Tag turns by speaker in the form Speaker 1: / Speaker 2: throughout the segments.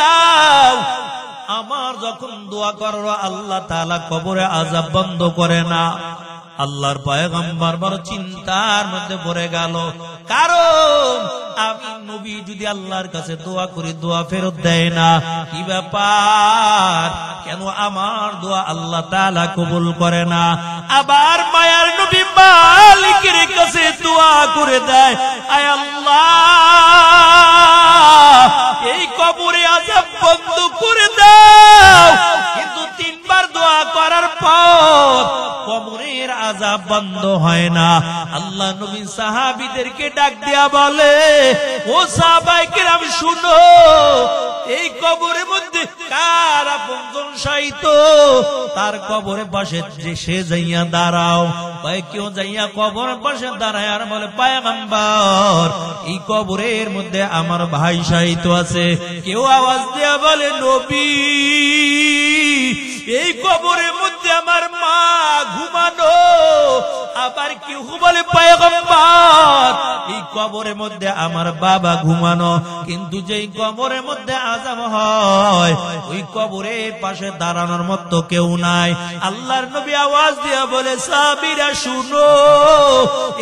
Speaker 1: দাও। আমার যখন দোয়া করো আল্লাহ তাআলা কবরে আযাব বন্ধ করে না। আল্লাহর পয়গম্বর বড় চিন্তার মধ্যে পড়ে গেল, কারণ আমি নবী যদি আল্লাহর কাছে দোয়া করি দোয়া ফেরত দেয় না, কি ব্যাপার, কেন আমার দোয়া আল্লাহ তাআলা কবুল করে না? আবার মায়ার নবী মালিকের কাছে দোয়া করে দেয়, আয় আল্লাহ এই কবরে আযাব বন্ধ করে দাও। কিন্তু তিনবার দোয়া করার পর কবরের আযাব বন্ধ হয় না। আল্লাহ নবী সাহাবীদেরকে ডাক দিয়া বলে, ও সাহাবায়ে কেরাম শুনো, এই কবরের মধ্যে কার আপনজন শায়িত, তার কবরের পাশে যে সে যাইয়া দাঁড়াও। ভাই কেউ যাইয়া কবরের পাশে দাঁড়ায় আর বলে, পয়গম্বর এই কবরের মধ্যে আমার ভাই শায়িত আছে। কেউ আওয়াজ দিয়া বলে, নবী এই কবরের মধ্যে আমার মা ঘুমানো। আবার কেউ বলে, পয়গম্বর এই কবরের মধ্যে আমার বাবা ঘুমানো। কিন্তু যেই কবরের মধ্যে আযাব হয় ওই কবরের পাশে দাঁড়ানোর মতো কেউ নাই। আল্লাহর নবী আওয়াজ দিয়া বলে, সাহাবীরা শুনো,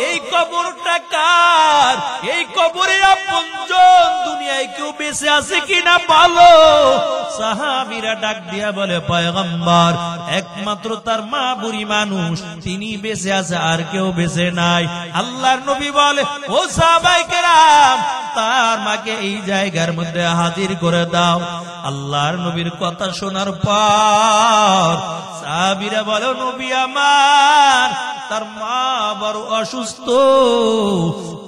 Speaker 1: এই কবরটা কার? এই কবরের আপনজন দুনিয়ায় কেউ বেঁচে আছে কিনা বলো। সাহাবীরা ডাক দিয়া বলে, পয়গম্বর একমাত্র তার মা বুড়ি মানুষ, তিনি বেঁচে আছে, আর কেউ বেঁচে নাই। আল্লাহর নবী বলে, ও সাহাবায়ে কেরাম তার মাকে এই জায়গার মধ্যে হাজির করে দাও। আল্লাহর নবীর কথা শোনার পর সাহাবীরা বলে, নবী আমার তার মা বড় অসুস্থ,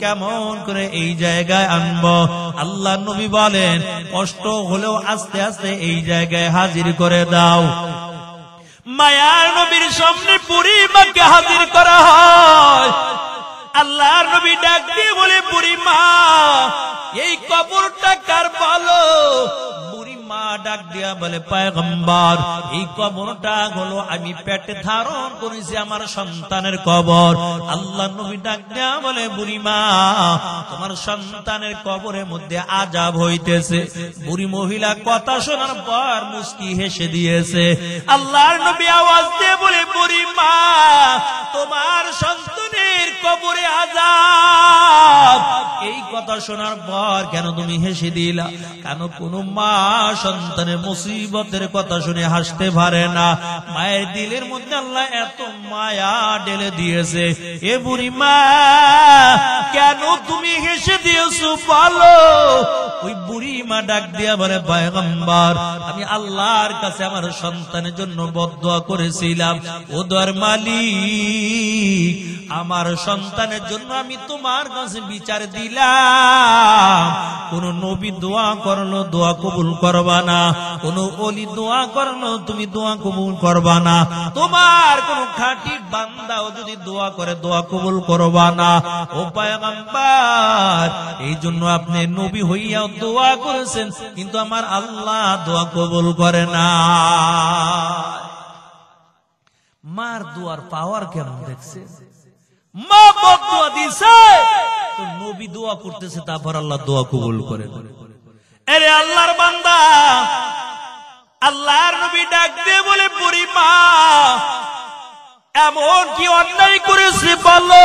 Speaker 1: কেমন করে এই জায়গায় আনবো? আল্লাহর নবী বলেন, কষ্ট হলেও আস্তে আস্তে এই জায়গায় হাজির করে দাও। মায়ার নবীর সামনে বুড়ি মাকে হাজির করা হয়। আল্লাহর নবী ডাক দিয়ে বলে, বুড়ি মা এই কবরটা কার বলো। বুড়ি মা ডাক দিয়া বলে, পয়গম্বর এই কবরটা হলো আমি পেটে ধারণ করেছি আমার সন্তানের কবর। আল্লাহর নবী ডাক দিয়া বলে, বুড়ি মা তোমার সন্তানের কবরের মধ্যে আযাব হইতেছে। বুড়ি মহিলা কথা শোনার পর মুস্কি হেসে দিয়েছে। আল্লাহর নবী আওয়াজ দিয়ে বলে, বুড়ি মা তোমার সন্তানের কবরে আযাব, এই কথা শোনার পর কেন তুমি হেসে দিলা? কেন কোন মা সন্তানের মুসিবতের কথা শুনে হাসতে পারে না? মায়ের দিলের মধ্যে আল্লাহ এত মায়া ঢেলে দিয়েছে। এ বুড়ি মা কেন তুমি হেসে দিয়েছো বলো। ওই বুড়ি মা ডাক দিয়া বলে, পয়গম্বর আমি আল্লাহর কাছে আমার সন্তানের জন্য বদদোয়া করেছিলাম, ও দয়ার মালিক আমার সন্তানের জন্য আমি তোমার কাছে বিচার দিলাম। কোন নবী দোয়া করলো দোয়া কবুল করবা না, কোন ওলি দোয়া করলো তুমি দোয়া কবুল করবা না, তোমার কোন খাঁটি বান্দাও যদি দোয়া করে দোয়া কবুল করবা না। ও পয়গম্বর এই জন্য আপনি নবী হইয়া দোয়া করেছেন, কিন্তু আমার আল্লাহ দোয়া কবুল করে না। মার দোয়ার পাওয়ার কেমন দেখছে? মা বদদোয়া দিছে তো নবী দোয়া করতেছে, তারপর আল্লাহ দোয়া কবুল করে। আরে আল্লাহর বান্দা, আল্লাহর নবী ডাক দিয়ে বলে, বুড়ি মা এমন কি অন্যায় করেছে বলো।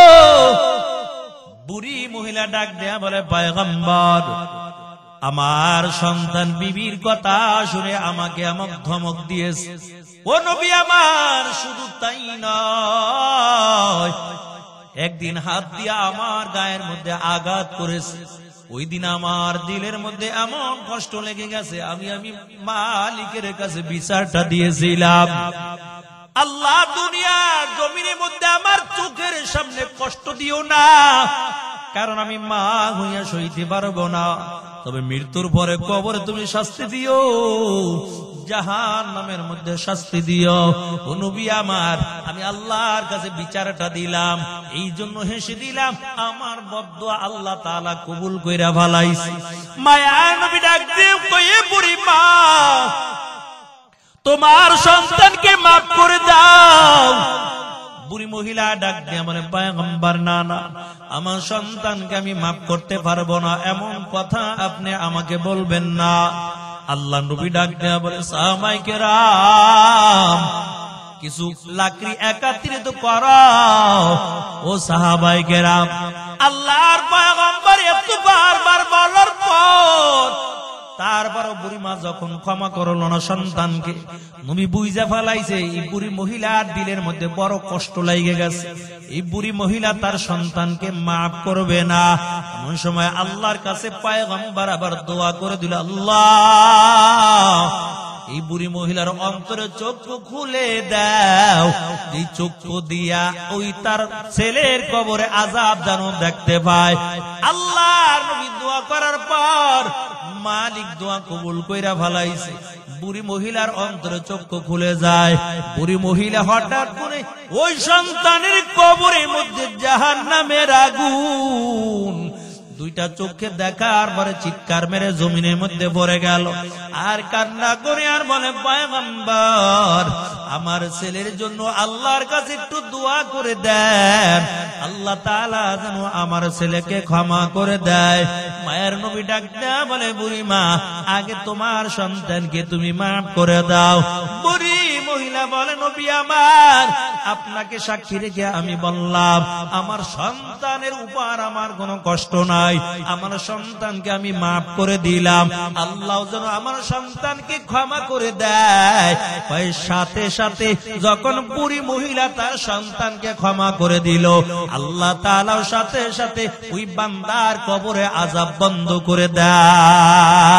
Speaker 1: বুড়ি মহিলা ডাক দেয়া বলে, পয়গম্বর আমার সন্তান বিবির কথা শুনে আমাকে আমাকে ধমক দিয়েছে। ও নবী আমার শুধু তাই নয়, একদিন হাত দিয়া আমার গায়ের মধ্যে আঘাত করেছে। ওই দিন আমার দিলের মধ্যে এমন কষ্ট লেগে গেছে, আমি মালিকের কাছে বিচারটা দিয়েছিলাম, আল্লাহ দুনিয়ার জমিনের মধ্যে আমার চোখের সামনে কষ্ট দিও না, কারণ আমি মা হইয়া সইতে পারবো না। তবে মৃত্যুর পরে কবরে তুমি শাস্তি দিও, জাহান্নামের মধ্যে শাস্তি দিও। ও নবী আমার আমি আল্লাহর কাছে বিচারটা দিলাম, এই জন্য হেসে দিলাম, আমার বদদোয়া আল্লাহ তাআলা কবুল কইরা ফেলাইছে। মায়া নবী ডাক দিয়ে কয়ে, বুড়ি মা তোমার সন্তানকে মাফ করে দাও। বুড়ি মহিলা ডাক দিয়ে বলে, পয়গম্বর না না, আমার সন্তানকে আমি মাফ করতে পারবো না, এমন কথা আপনি আমাকে বলবেন না। আল্লাহ নবী ডাক দেয়া বলে সাহাবায়ে কেরাম কিছু লাকড়ি একত্রিত করাও। ও সাহাবায়ে কেরাম, আল্লাহর পয়গম্বর এত বারবার বলার পর তারপরও বুড়িমা যখন ক্ষমা করল না সন্তানকে, নবী বুঝা ফেলাইছে এই বুড়ি মহিলার দিলের মধ্যে বড় কষ্ট লাগে গেছে, এই বুড়ি মহিলা তার সন্তানকে মাফ করবে না। এমন সময় আল্লাহর কাছে পয়গম্বর আবার দোয়া করে দিল, আল্লাহ এই বুড়ি মহিলার অন্তরে চক্ষু খুলে দাও, এই চক্ষু দিয়া ওই তার ছেলের কবরে আযাব যেন দেখতে পায়। আল্লাহর নবী দোয়া করার পর মালিক দোয়া কবুল কইরা ফেলাইছে, বুড়ি মহিলার অন্তরে চক্ষু খুলে যায়। বুড়ি মহিলা হঠাৎ করে ওই সন্তানের কবরের মধ্যে জাহান্নামের আগুন দুইটা চোখে দেখার পরে চিৎকার মেরে জমিনের মধ্যে পড়ে গেল আর কান্না করে আর বলে, পয়গম্বর আমার ছেলের জন্য আল্লাহর কাছে একটু দোয়া করে দেন, আল্লাহ তাআলা যেন আমার ছেলেকে ক্ষমা করে দেয়। মায়ের নবী ডাক দেয়া বলে, বুড়ি মা আগে তোমার সন্তানকে তুমি মাফ করে দাও। বুড়ি মহিলা বলে, নবী আমার আপনাকে সাক্ষী রেখে আমি বললাম আমার সন্তানের উপর আমার কোনো কষ্ট নাই, আমার সন্তানকে আমি মাফ করে দিলাম, আল্লাহ যেন আমার সন্তানকে ক্ষমা করে দেয়। সাথে সাথে যখন বুড়ি মহিলা তার সন্তানকে ক্ষমা করে দিল, আল্লাহ তাআলা সাথে সাথে ওই বান্দার কবরে আযাব বন্ধ করে দেয়।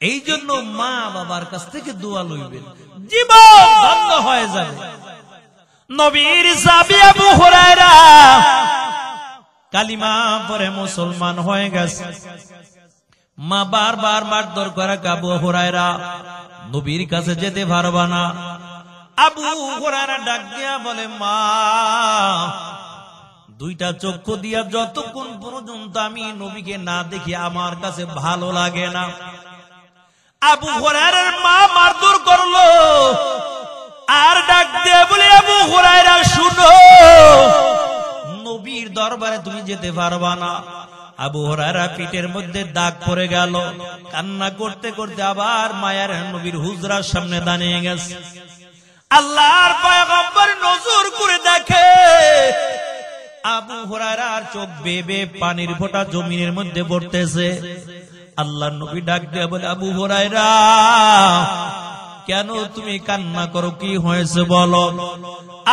Speaker 1: এই জন্য মা বাবার কাছ থেকে দোয়া লইবেন, জীবন বন্ধ হয়ে যাবে। নবীর সাহাবী আবু হুরায়রা কালিমা পরে মুসলমান হয়ে গেছে। মা বারবার মারধর করে, আবু হুরায়রা নবীর কাছে যেতে পারবা না। আবু হুরায়রা ডাক দিয়া বলে, মা দুইটা চক্ষু দিয়া যতক্ষণ পর্যন্ত আমি নবীকে না দেখি আমার কাছে ভালো লাগে না। আবু হুরায়রার মা মারধর করলো আর ডাক দিয়ে বলে, আবু হুরায়রা শুনো, নবীর দরবারে তুমি যেতে পারবা না। আবু হুরায়রা পিঠের মধ্যে দাগ পড়ে গেল, কান্না করতে করতে আবার মায়ের নবীর হুজরার সামনে দাঁড়িয়ে গেছে। আল্লাহর পয়গম্বর নজর করে দেখে আবু হুরায়রার চোখ বেয়ে বেয়ে পানির ফোঁটা জমিনের মধ্যে পড়তেছে। আল্লাহর নবী ডাক দিয়ে বলে, আবু হুরায়রা কেন তুমি কান্না করো, কি হয়েছে বলো।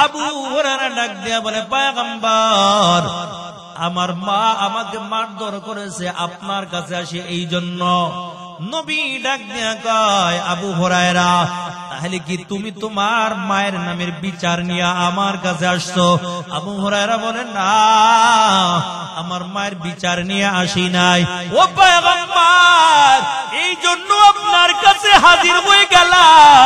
Speaker 1: আবু হুরায়রা ডাক দিয়া বলে, পয়গম্বর আমার মা আমাকে মারধর করেছে, আপনার কাছে আসি এই জন্য। নবী ডাক দিয়া কয়, আবু হুরায়রা তাহলে কি তুমি তোমার মায়ের নামের বিচার নিয়ে আমার কাছে আসছো? আবু হুরায়রা বলে, না আমার মায়ের বিচার নিয়ে আসি নাই। ও পয়গম্বর এই জন্য আপনার কাছে হাজির হয়ে গেলাম,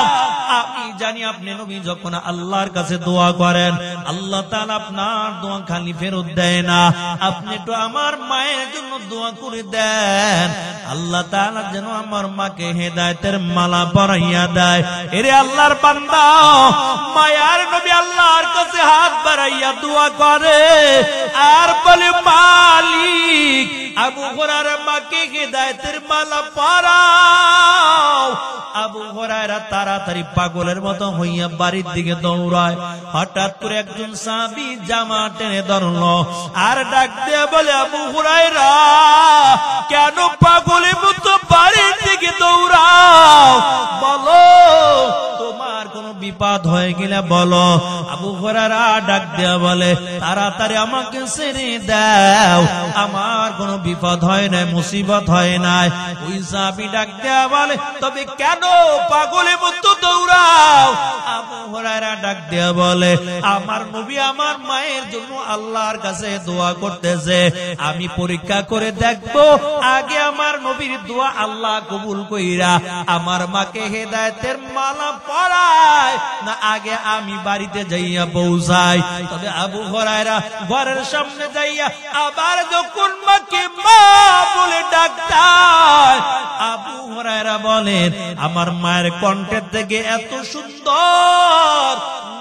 Speaker 1: আমি জানি আপনি নবী যখন আল্লাহর কাছে দোয়া করেন আল্লাহ তাআলা আপনার দোয়া খালি ফেরত দেয় না, আপনি তো আমার মায়ের জন্য দোয়া করে দেন, আল্লাহ তাআলা যেন আমার মাকে হেদায়েতের মালা পরাইয়া দেয়। এরে আল্লাহর বান্দা, মায়ার নবী আল্লাহর কাছে হাত বাড়াইয়া দোয়া করে আর বলে, মালিক আবু হুরায়রা মাকে হেদায়েতের মালা পরাও। আবু হুরায়রা তাড়াতাড়ি পাগলের মতো হইয়া বাড়ির দিকে দৌড়ায়। হঠাৎ করে একজন সাহাবী জামা টেনে ধরলো আর ডাক দিয়ে বলে, আবু হুরায়রা কেন পাগলের মতো বাড়ির দিকে দৌড়াও, বলো তোমার কোন বিপদ হয়ে গেলে বলো। আবু হুরায়রা ডাক দিয়ে বলে, তাড়াতাড়ি আমাকে ছেড়ে দাও, আমার কোন বিপদ হয় নাই, মুসিবত হয় নাই। ওই সাহাবী ডাক দিয়ে বলে, তবে কেন পাগলের মতো দৌড়াও? আবু হুরায়রা ডাক দিয়ে বলে, আমার নবী আমার মায়ের জন্য আল্লাহর কাছে দোয়া করতেছে, আমি পরীক্ষা করে দেখবো আগে আমার নবীর দোয়া আল্লাহ কবুল কইরা আমার মাকে হেদায়েতের মালা পরায়, না আগে আমি বাড়িতে যাইয়া পৌঁছাই? তবে আবু হুরায়রা ঘরের সামনে যাইয়া আবার যখন মাকে মা বলে ডাকতায়, আবু হুরায়রা বলেন আমার মায়ের কণ্ঠের থেকে এত সুন্দর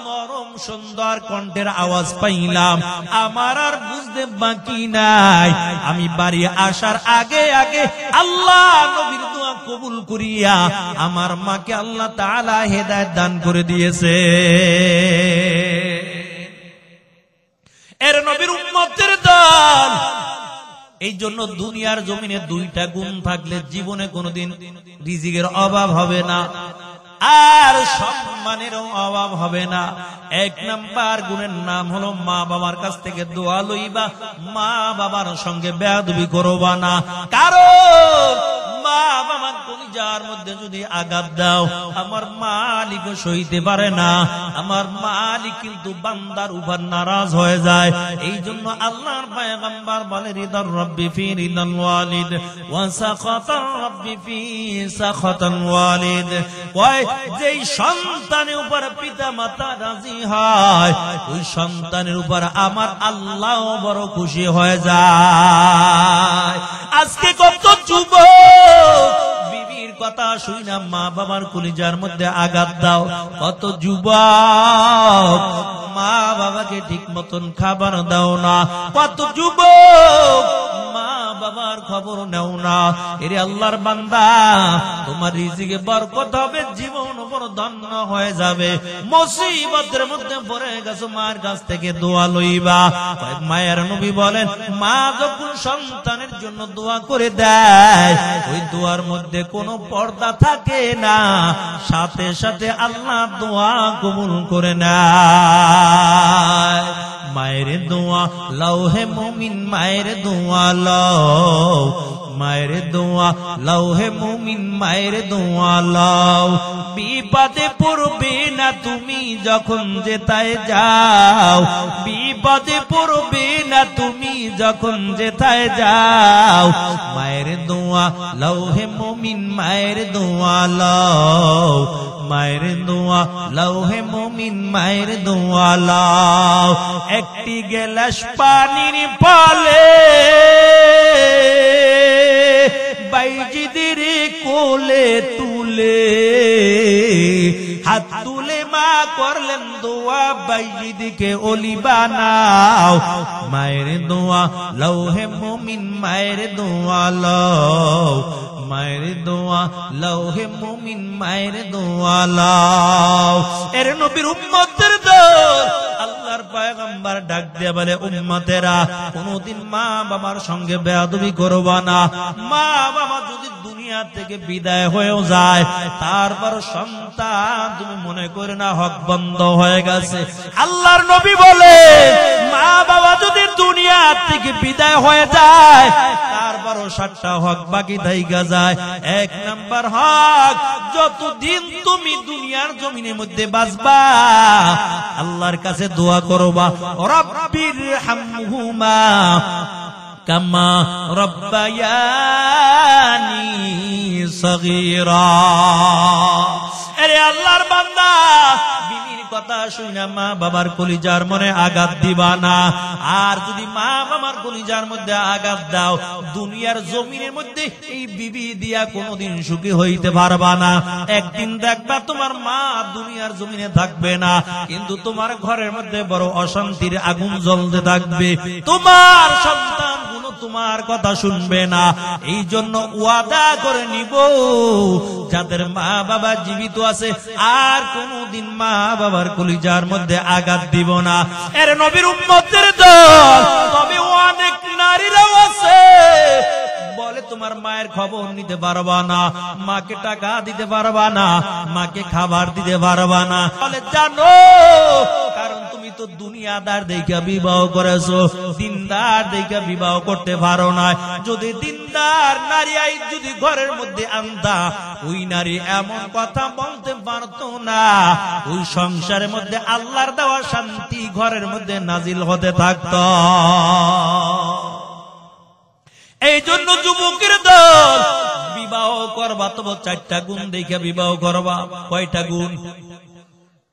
Speaker 1: নরম সুন্দর কণ্ঠের আওয়াজ পাইলাম, আমার আর বুঝতে বাকি নাই। আমি বাড়ি আসার আগে আগে আল্লাহ নবীর দোয়া কবুল করিয়া আমার মাকে আল্লাহ তাআলা হেদায়েত দান করে দিয়েছে। এর নবীর উম্মতের দল। এই জন্য দুনিয়ার জমিনে দুইটা গুণ থাকলে জীবনে কোনোদিন রিজিকের অভাব হবে না, আর সম্মানেরও অভাব হবে না। এক নাম্বার গুণের নাম হলো মা বাবার কাছ থেকে দোয়া লইবা, মা বাবার সঙ্গে বেয়াদবি করবা না। কারণ মা বাবার কলিজার মধ্যে যদি আঘাত দাও, আমার মালিক সইতে পারে না। আমার মালিক কিন্তু বান্দার উপর নারাজ হয়ে যায়। এই জন্য আল্লাহর পয়গম্বর বলে রিদার রব্বি ফি রিদাল ওয়ালিদ ওয়া সাখাতার রব্বি ফি সাখাতাল ওয়ালিদ। কয় যেই সন্তানের উপর পিতা মাতা রাজি হয়, ওই সন্তানের উপর আমার আল্লাহ বড় খুশি হয়ে যায়। আজকে কত যুবক বিবির কথা শুইনা মা বাবার কলিজার মধ্যে আঘাত দাও। কত যুবক মা বাবাকে ঠিক মতন খাবার দাও না। কত যুবক মা বাবার খবর নেও না। এরে আল্লাহর বান্দা, তোমার রিজিকে বরকত হবে, জীবন বড় ধন্য হয়ে যাবে। মুসিবতের মধ্যে পড়ে গেছো, মার কাছ থেকে দোয়া লইবা। মায়ের নবী বলেন মা যখন সন্তানের জন্য দোয়া করে দেয়, ওই দোয়ার মধ্যে কোনো পর্দা থাকে না, সাথে সাথে আল্লাহ দোয়া কবুল করে নেয়। মায়ের দোয়া লৌহে মুমিন, মায়ের দোয়া লও, মায়ের দোয়া লৌহে মুমিন, মায়ের দোয়া লও। বিপদে পড়বে না তুমি যখন যেথায় যাও, বিপদে পড়বে না তুমি যখন যেথায় যাও। মায়ের দোয়া লৌহে মুমিন, মায়ের দোয়া লও, মায়ের দোয়া লৌহে মুমিন, মায়ের দোয়া লও। একটি গেলাস পানির পালে বাইজিদের কোলে তুলে হাত তুলে মা করলেন দোয়া, বাইজিদকে ওলি বানাও। মায়ের দোয়া লৌহে মুমিন, মায়ের দোয়া লও, মায়ের দোয়া লৌহে মুমিন, মায়ের দোয়া লও। এর নবীর উম্মতের দল। আল্লাহর পয়গম্বর ডাক দিয়ে বলে উম্মতেরা, কোনদিন মা বাবার সঙ্গে বেয়াদবি করবা না। মা বাবা যদি দুনিয়া থেকে বিদায় হয়েও যায়, তারপর সন্তান তুমি মনে করে না হক বন্ধ হয়ে গেছে। আল্লাহর নবী বলে মা বাবা যদি দুনিয়া থেকে বিদায় হয়ে যায়, তারপরও 7টা হক বাকি থাইকা যায়। এক নাম্বার হক, যতদিন তুমি দুনিয়ার জমিনের মধ্যে বাঁচবা আল্লাহর কাছে দোয়া করবা, রব্বির হামহুমা কামা রব্বায়ানি সগীরা। আরে আল্লাহর বান্দা, বিবির কথা শুনে মা বাবার কলিজার মনে আঘাত দিবা না। আর যদি মা বাবার কলিজার মধ্যে আঘাত দাও, দুনিয়ার জমিনের মধ্যে এই বিবি দিয়া কোনোদিন সুখী হইতে পারবা না। একদিন দেখবা তোমার মা দুনিয়ার জমিনে থাকবে না, কিন্তু তোমার ঘরের মধ্যে বড় অশান্তির আগুন জ্বলতে থাকবে। তোমার সন্তান তোমার কথা শুনবে না। এই জন্য ওয়াদা করে নিব, যাদের মা বাবা জীবিত আছে আর কোনদিন মা বাবার কলিজার মধ্যে আঘাত দিব না। এর নবীর উম্মতের দল। তবে অনেক নারীরাও আছে বলে তোমার মায়ের খবর নিতে পারবা না, মাকে টাকা দিতে পারবা না, মাকে খাবার দিতে পারবা না। বলে জানো, কারণ তুমি তো দুনিয়াদার দেখা বিবাহ করেছো, দিনদার দেখা বিবাহ করতে পারো না। যদি দিনদার নারী আই যদি ঘরের মধ্যে আনতা, ওই নারী এমন কথা বলতে পারতো না, ওই সংসারের মধ্যে আল্লাহর দেওয়া শান্তি ঘরের মধ্যে নাজিল হতে থাকতো। এই জন্য যুবকের দল, বিবাহ করবা তবে 4টা গুণ দেখে বিবাহ করবা। কয়টা গুণ?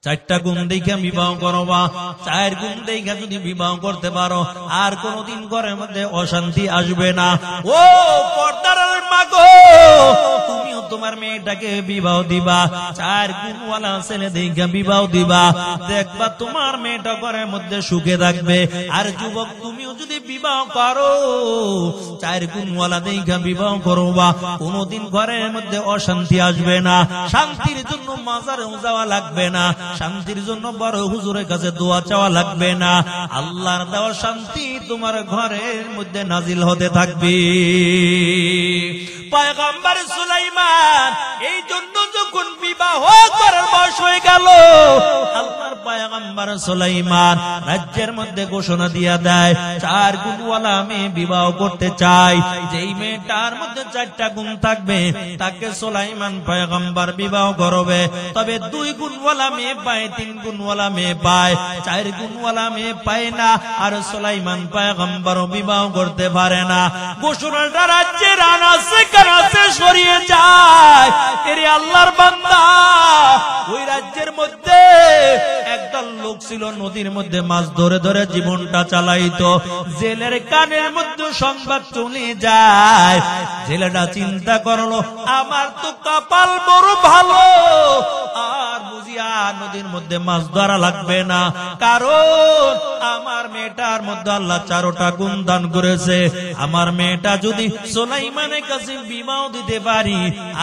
Speaker 1: চারটা গুণ দেখে বিবাহ করবা, 4 গুণ দেখে যদি বিবাহ করতে পারো আর কোনদিন ঘরের মধ্যে অশান্তি আসবে না। ও পর্দার মা গো, তুমিও তোমার মেয়েটাকে বিবাহ দিবা, 4 গুণওয়ালা ছেলে দেখে বিবাহ দিবা, দেখবা তোমার মেয়েটা ঘরের মধ্যে সুখে থাকবে। আর যুবক তুমিও যদি বিবাহ করো 4 গুণওয়ালা দেখে বিবাহ করবা, কোনদিন ঘরের মধ্যে অশান্তি আসবে না। শান্তির জন্য মাজারেও যাওয়া লাগবে না, শান্তির জন্য বড় হুজুরের কাছে দোয়া চাওয়া লাগবে না। আল্লাহর দেওয়া শান্তি তোমার ঘরের মধ্যে নাজিল হতে থাকবে। পয়গম্বর সুলাইমান এই জন্য যখন বিবাহ করার বয়স হয়ে গেল, আল্লাহর পয়গম্বর সুলাইমান রাজ্যের মধ্যে ঘোষণা দিয়া দেয় 4 গুণওয়ালা মেয়ে বিবাহ করতে চাই। যেই মেয়েটার মধ্যে 4টা গুণ থাকবে তাকে সুলাইমান পয়গম্বর বিবাহ করবে। তবে 2 গুণওয়ালা মেয়ে পায়, 3 গুণওয়ালা মেয়ে পায়, 4 গুণওয়ালা মেয়ে পায় না। আর সুলাইমান পয়গম্বর বিবাহ করতে পারে না। ঘোষণাটা রাজ্যের আনাচে কানাচে ছড়িয়ে যায়। এরে আল্লাহর বান্দা, ওই রাজ্যের মধ্যে একদল লোক ছিল নদীর মধ্যে মাছ ধরে ধরে জীবনটা চালাইতো। জেলের কানের মধ্যে সংবাদ চলে যায়। জেলেটা চিন্তা করলো, আমার তো কপাল বড় ভালো, আর বুঝিয়া নদীর মধ্যে মাছ ধরা লাগবে না, কারণ আমার মেয়েটার মধ্যে আল্লাহ 4টা গুণ দান করেছে। আমার মেয়েটা যদি সুলাইমানের কাছে বিবাহ দিতে পারি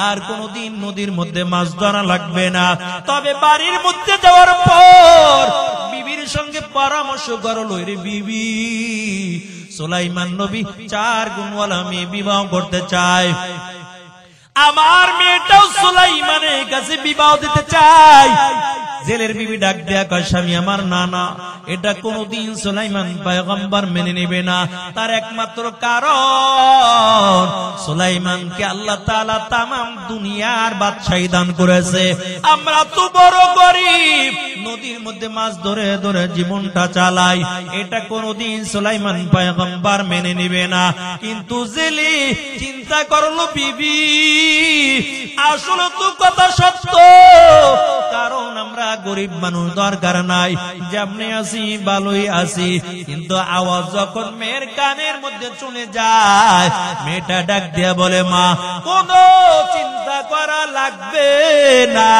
Speaker 1: আর কোনদিন নদীর মধ্যে মাছ ধরা লাগবে না। তবে বাড়ির মধ্যে যাওয়ার পর বিবির সঙ্গে পরামর্শ করলো, রে বিবি, সুলাইমান নবী 4 গুণওয়ালা মেয়ে বিবাহ করতে চায়, আমার মেয়েটাও সুলাইমানের কাছে বিবাহ দিতে চাই। জেলের বিবি ডাক দেয়া কয়, স্বামী আমার, না না, এটা কোনদিন সুলাইমান পয়গম্বর মেনে নেবে না। তার একমাত্র কারণ সুলাইমানকে আল্লাহ তাআলা তামাম দুনিয়ার বাদশাহী দান করেছে। আমরা তো বড় গরিব, নদীর মধ্যে মাছ ধরে ধরে জীবনটা চালাই, এটা কোনদিন সুলাইমান পয়গম্বর মেনে নেবে না। কিন্তু জেলে চিন্তা করলো, বিবি আসলে তো কথা সত্য, কারণ আমরা গরিব মানুষ, দরকার নাই, যেমনি আছি ভালোই আছি। কিন্তু আওয়াজ যখন মেয়ের কানের মধ্যে চলে যায়, মেয়েটা ডাক দিয়া বলে, মা কোনো চিন্তা করা লাগবে না,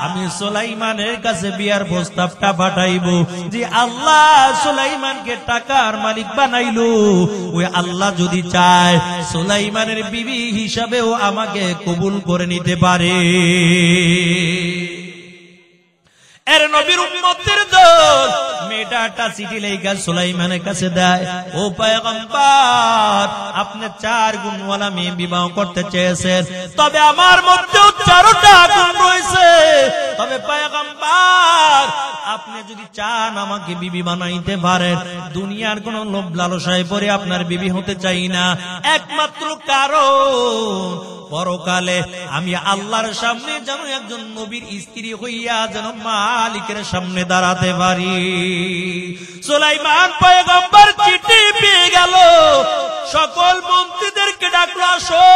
Speaker 1: আমি সুলাইমানের কাছে বিয়ার প্রস্তাবটা পাঠাইবো। যে আল্লাহ সুলাইমানকে টাকার মালিক বানাইলো, ওই আল্লাহ যদি চায় সুলাইমানের বিবি হিসাবেও আমাকে কবুল করে নিতে পারে। এর নবীর উম্মতের দল মেয়েটা চিঠি লেখা সুলাইমানের কাছে দেয়, ও পয়গম্বর, আপনি 4 গুণওয়ালা মেয়ে বিবাহ করতে চেয়েছেন, তবে আমার মধ্যেও 4টা গুণ রয়েছে। তবে পয়গম্বর, আপনি যদি চান আমাকে বিবি বানাইতে পারেন, দুনিয়ার কোন লোভ লালসায় পড়ে আপনার বিবি হতে চাই না। একমাত্র কারণ পরকালে আমি আল্লাহর সামনে যেন একজন নবীর স্ত্রী হইয়া যেন মালিকের সামনে দাঁড়াতে পারি। সুলাইমান পয়গম্বর চিঠি পেয়ে গেল, সকল মন্ত্রীদেরকে ডাকলো, আসো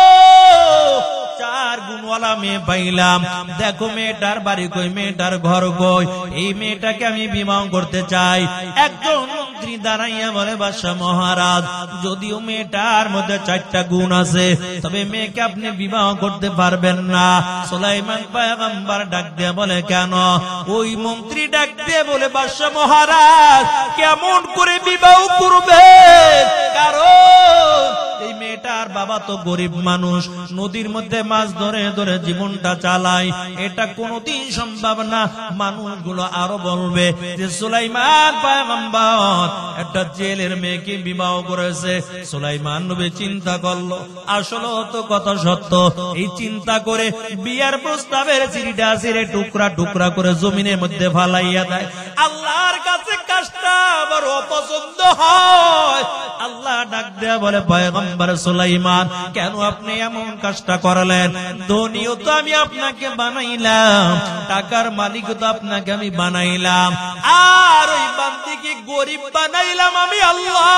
Speaker 1: 4 গুণওয়ালা মেয়ে পাইলাম, দেখো মেয়েটার বাড়ি কই, মেয়েটার ঘর কই, এই মেয়েটাকে আমি বিবাহ করতে চাই। একজন মন্ত্রী দাঁড়াইয়া বলে, বাদশাহ মহারাজ, যদিও মেয়েটার মধ্যে 4টা গুণ আছে, তবে মেয়েকে আপনি বিবাহ করতে পারবেন না। সুলাইমান পয়গম্বর ডাক দিয়ে বলে, কেন? ওই মন্ত্রী ডাক দিয়ে বলে, বাদশাহ মহারাজ, কেমন করে বিবাহ করবে? কারণ এই মেয়েটার বাবা তো গরিব মানুষ, নদীর মধ্যে মাছ ধরে ধরে জীবনটা চালায়, এটা কোনদিন সম্ভব না। মানুষগুলো আরো বলবে যে সুলাইমান পয়গম্বর একটা জেলের মেয়েকে বিবাহ করেছে। সুলাইমান নবী চিন্তা করলো, আসলে তো কথা সত্য। এই চিন্তা করে বিয়ার প্রস্তাবের চিঠিটা ছিঁড়ে টুকরা টুকরা করে জমিনের মধ্যে ফালাইয়া দেয়। আল্লাহর কাছে কাজটা বড় পছন্দ হয়, আল্লাহ ডাক দেয়া বলে পয়গম্বর সুলাইমান কেন আপনি এমন কাজটা করলেন? ধনীও তো আমি আপনাকে বানাইলাম, টাকার মালিক তো আপনাকে আমি বানাইলাম, আর ওই বান্দিকে গরিব বানাইলাম আমি আল্লাহ।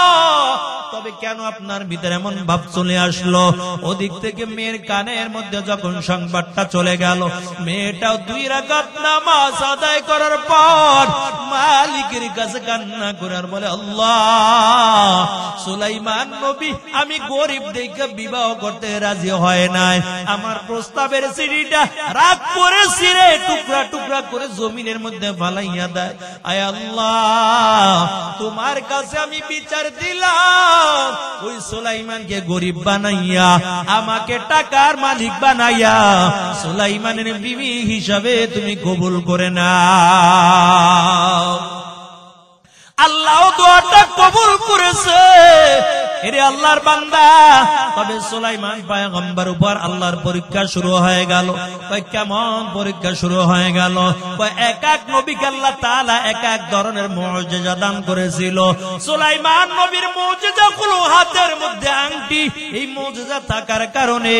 Speaker 1: তবে কেন আপনার ভিতরে এমন ভাব চলে আসলো? ওদিক থেকে মেয়ের কানের মধ্যে যখন সংবাদটা চলে গেল, মেয়েটাও 2 রাকাত নামাজ আদায় করার পর মালিকের কাছে কান্না করে আর বলে আল্লাহ, সুলাইমান নবী আমি গরিব দেখে বিবাহ করতে রাজি হয় নাই, আমার প্রস্তাবের সিঁড়িটা রাগ করে ছিঁড়ে টুকরা টুকরা করে জমিনের মধ্যে ফালাইয়া দেয়। আয় আল্লাহ, তোমার কাছে আমি বিচার দিলাম, ওই সুলাইমানকে গরিব বানাইয়া আমাকে টাকার মালিক বানাইয়া সুলাইমানের বিবি হিসাবে তুমি কবুল করে নাও। আল্লাহ দোয়াটা কবুল করেছে। এরে আল্লাহর বান্দা, তবে সুলাইমান পয়গম্বর উপর আল্লাহর পরীক্ষা শুরু হয়ে গেল। কেমন পরীক্ষা শুরু হয়ে গেল? এক এক নবীকে আল্লাহ তাআলা এক এক ধরনের মুজিজা দান করেছিল। সুলাইমান নবীর মুজিজা হলো হাতের মধ্যে আংটি। এই মুজিজা থাকার কারণে,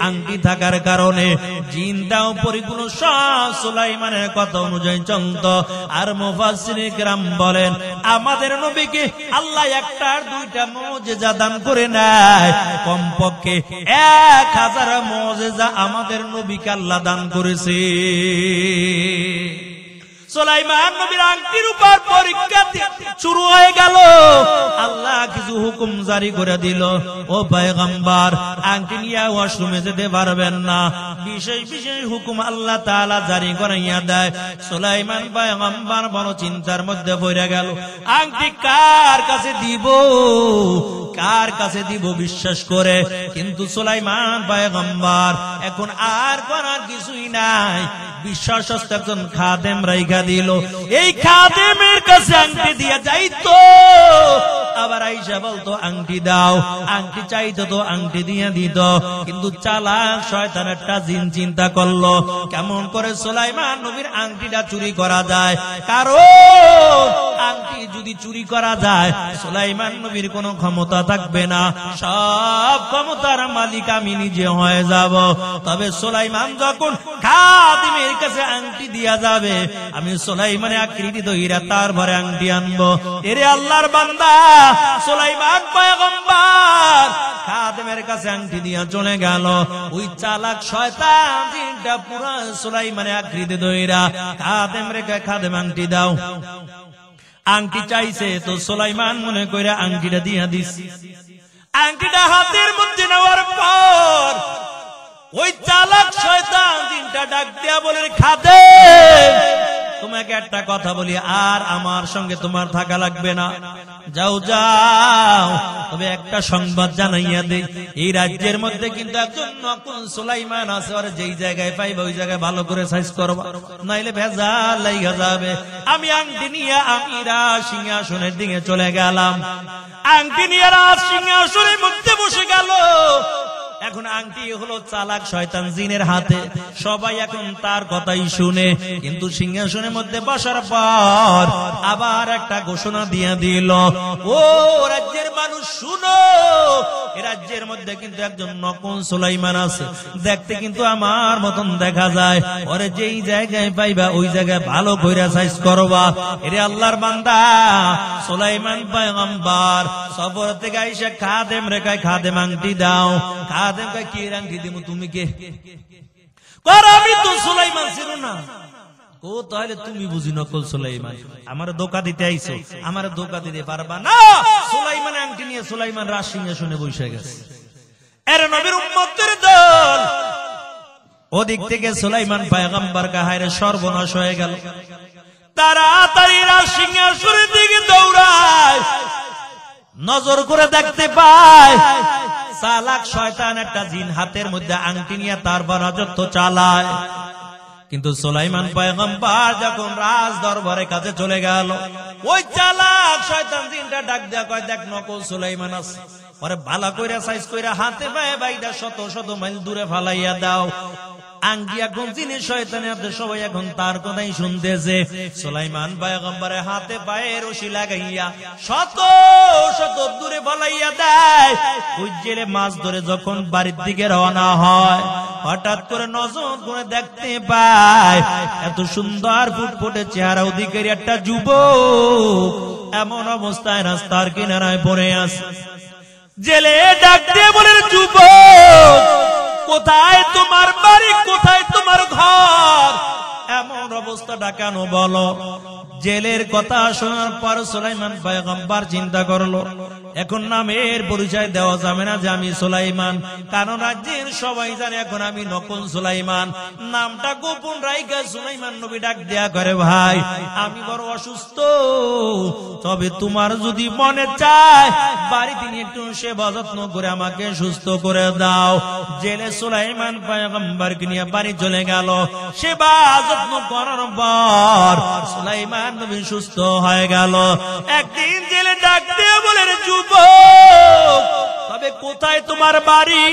Speaker 1: আংটি থাকার কারণে জিনটাও পরিপূর্ণ সব সুলাইমানের কথা অনুযায়ী চলত। আর মুফাসসিরিন কিরাম বলেন আমাদের নবীকে আল্লাহ একটার দুইটা মুজিজা দান করে নাই, কমপক্ষে 1000 মুজিজা আমাদের নবীকে আল্লাহ দান করেছে। সুলাইমান নবীর আংটির উপর পরীক্ষা শুরু হয়ে গেল। আল্লাহ কিছু হুকুম জারি করে দিল, ও পয়গম্বর আংটি নিয়ে ওয়াশরুমে যেতে পারবেন না। বিশেষ বিশেষ হুকুম আল্লাহ তাআলা জারি করাইয়া দেয়। সুলাইমান পয়গম্বর বড় চিন্তার মধ্যে পড়ে গেল, আংটি কার কাছে দিব, কার কাছে দিব বিশ্বাস করে। কিন্তু সুলাইমান পয়গম্বর এখন আর করার কিছুই নাই, বিশ্বাসস্থ একজন খাদেম রাইখা দিল। এই খাদেমের কাছে আংটি দিয়া যাইতো, আবার আইসা বলতো আংটি দাও, আংটি চাইতো তো আংটি দিয়ে দিত। কিন্তু চালাক শয়তান একটা জিন চিন্তা করলো কেমন করে সুলাইমান নবীর আংটিটা চুরি করা যায়। কারণ আংটি যদি চুরি করা যায় সুলাইমান নবীর কোনো ক্ষমতা থাকবে না, সব ক্ষমতার মালিক আমি নিজে হয়ে যাব। তবে সুলাইমান যখন খাদেমের কাছে আংটি দিয়া যাবে, আমি সুলাইমানের আকৃতি ধইরা তার ভরে আংটি আনবো। এরে আল্লাহর বান্দা, সুলাইমান পয়গম্বর খাদেমের কাছে আংটি দিয়া চলে গেল। ওই চালাক শয়তান জিনটা পুরা সুলাইমানের আকৃতি ধইরা খাদেম রেখে খাদেম আংটি দাও। আংটি চাইছে তো সুলাইমান মনে কইরা আংটিটা দিয়া দিস। আংটিটা হাতের মধ্যে নেওয়ার পর ওই চালাক শয়তান জিনটা ডাক দিয়া বলে, খাদেম তোমাকে একটা কথা বলি, আর আমার সঙ্গে তোমার থাকা লাগবে না, যাও যাও। তবে একটা সংবাদ জানাইয়া দেই, এই রাজ্যের মধ্যে কিন্তু একজন নকুল সুলাইমান আছে, আর যেই জায়গায় পাইবা ওই জায়গায় ভালো করে সাইজ করবা, নাইলে ভেজাল লাইগা যাবে। আমি আংটি নিয়ে আমি রাজ সিংহাসনের দিকে চলে গেলাম। আংটি নিয়ে রাজ সিংহাসনের মধ্যে বসে গেল। এখন আংটি হলো চালাক শয়তান জিনের হাতে, সবাই এখন তার কথাই শুনে। কিন্তু সিংহাসনের মধ্যে বসার পর আবার একটা ঘোষণা দিয়ে দিল, ও রাজ্যের মানুষ শুনো, এ রাজ্যের মধ্যে কিন্তু একজন নকুল সুলাইমান আছে, দেখতে কিন্তু আমার মতন দেখা যায়, ওরে যেই জায়গায় পাইবা ওই জায়গায় ভালো কইরা সাইজ করবা। এরে আল্লাহর বান্দা, সুলাইমান পয়গম্বর সফর থেকে আইসা খাদেম রেখায় খাদেম আংটি দাও। খাদেম কয় কি আংটি দিব, তুমি কে? আমি তো সুলাইমান ছিল না। ও তাহলে তুমি বুঝি নকল সুলাইমান, আমার ধোঁকা দিতে আইছো, আমার ধোঁকা দিতে পারবা না। সুলাইমান আংটি নিয়ে সুলাইমান রাজ সিংহাসনে বসে গেছে। এর নবীর উম্মতের দল ওদিক থেকে সুলাইমান পয়গম্বর কাহারে সর্বনাশ হয়ে গেল। তাড়াতাড়ি রাজ সিংহাসনের দিকে দৌড়ায়, নজর করে দেখতে পায় চালাক শয়তান একটা জিন হাতের মধ্যে আংটি নিয়ে তারপর রাজত্ব চালায়। কিন্তু সুলাইমান পয়গম্বর যখন রাজ দরবারের কাছে চলে গেল, ওই চালাক শয়তান জিনটা ডাক দেয়া কয়, দেখ নকল সুলাইমান আছে, ওরে ভালো কইরা সাইজ কইরা হাতে পায়ে বাইদা শত শত মাইল দূরে ফালাইয়া দাও। আঙ্গি এখন যিনি শয়তানে আপনি সবাই এখন তার কথাই শুনতেছে। সুলাইমান পয়গম্বরের হাতে পায়ে রশি লাগাইয়া শত শত দূরে বলাইয়া দেয়। ওই জেলে মাছ ধরে যখন বাড়ির দিকে রওনা হয়, হঠাৎ করে নজর করে দেখতে পায় এত সুন্দর ফুটফুটে চেহারা অধিকারী একটা যুবক এমন অবস্থায় রাস্তার কিনারায় পড়ে আছে। জেলে ডাক দিয়ে বলে, যুবক কোথায় তোমার বাড়ি, কোথায় তোমার ঘর, এমন অবস্থাটা কেন বলো। জেলের কথা শোনার পর সুলাইমান পয়গম্বর চিন্তা করলো, এখন নামের পরিচয় দেওয়া যাবে না যে আমি সুলাইমান, কারণ রাজ্যের সবাই জানে এখন আমি নকল সুলাইমান। নামটা গোপন রাইখা সুলাইমান নবী ডাক দেয়া করে, ভাই আমি বড় অসুস্থ, তবে তোমার যদি মনে চায় বাড়িতে নিয়ে একটু সেবা যত্ন করে আমাকে সুস্থ করে দাও। জেলে সুলাইমান পয়গম্বরকে নিয়ে বাড়ি চলে গেল। সেবা যত্ন করার পর সুলাইমান নবী সুস্থ হয়ে গেল। একদিন জেলে ডাক দিয়ে বলে, যুবক তবে কোথায় তোমার বাড়ি,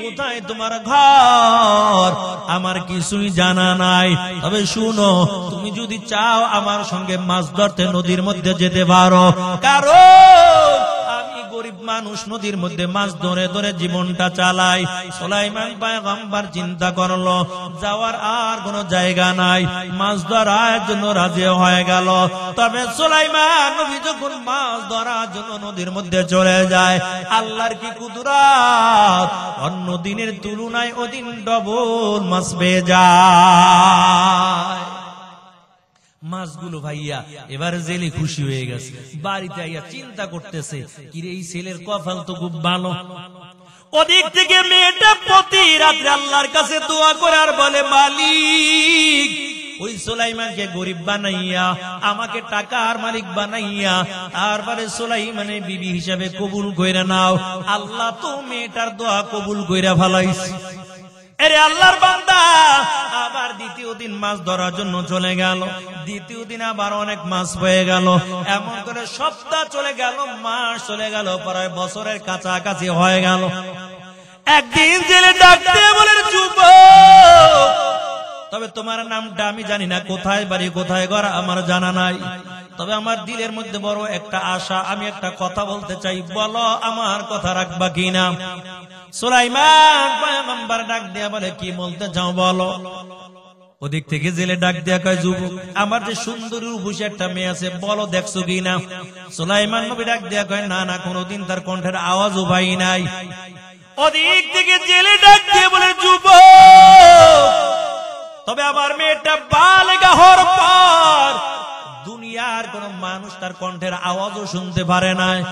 Speaker 1: কোথায় তোমার ঘর, আমার কিছুই জানা নাই। তবে শুনো, তুমি যদি চাও আমার সঙ্গে মাছ ধরতে নদীর মধ্যে যেতে পারো, কারণ আমি গরিব মানুষ, নদীর মধ্যে মাছ ধরে ধরে জীবনটা চালাই। সুলাইমান পয়গম্বর চিন্তা করলো যাওয়ার আর কোনো জায়গা নাই, মাছ ধরার জন্য রাজি হয়ে গেল। তবে সুলাইমান নবী যখন মাছ ধরার জন্য নদীর মধ্যে চলে যায়, আল্লাহর কি কুদরত, অন্য দিনের তুলনায় ওদিন ডবল মাছ পেয়ে যায়। মাছগুলো ভাইয়া এবার জেলে খুশি হয়ে গেছে, বাড়িতে আইয়া চিন্তা করতেছে, কিরে এই ছেলের কপাল তো খুব ভালো। ওদিক থেকে মেয়েটা প্রতি রাত্রে আল্লাহর কাছে দোয়া করে আর বলে, মালিক ওই সুলাইমানকে গরিব বানাইয়া আমাকে টাকার মালিক বানাইয়া তারপরে সুলাইমানের বিবি হিসাবে কবুল কইরা নাও। আল্লাহ তো মেয়েটার দোয়া কবুল কইরা ফেলাইছে। এরে আল্লাহর বান্দা আবার দ্বিতীয় দিন মাছ ধরার জন্য চলে গেল। দ্বিতীয় দিন আবার অনেক মাছ পেয়ে গেল। এমন করে সপ্তাহ চলে গেল, মাস চলে গেল, প্রায় বছরের কাছাকাছি হয়ে গেল। একদিন জেলে ডাক দিয়ে বলে, যুবক তবে তোমার নামটা আমি জানি না, কোথায় বাড়ি কোথায় ঘর আমার জানা নাই, তবে আমার দিলের মধ্যে বড় একটা আশা, আমি একটা কথা বলতে চাই, বলো আমার কথা রাখবা কিনা। সুলাইমান পয়গম্বর ডাক দিয়া বলে, কি বলতে চাও বলো। ওদিক থেকে জেলে ডাক দিয়া কয়, যুবক আমার যে সুন্দরী রূপসী একটা মেয়ে আছে, বলো দেখছো কিনা। সুলাইমান নবী ডাক দিয়া কয়, না না, কোনদিন তার কণ্ঠের আওয়াজও পাই নাই। ওদিক থেকে জেলে ডাক দিয়ে বলে, যুবক তবে আমার মেয়েটা বালেগা হওয়ার পর দুনিয়ার কোন মানুষ তার কণ্ঠের আওয়াজও শুনতে পারে না।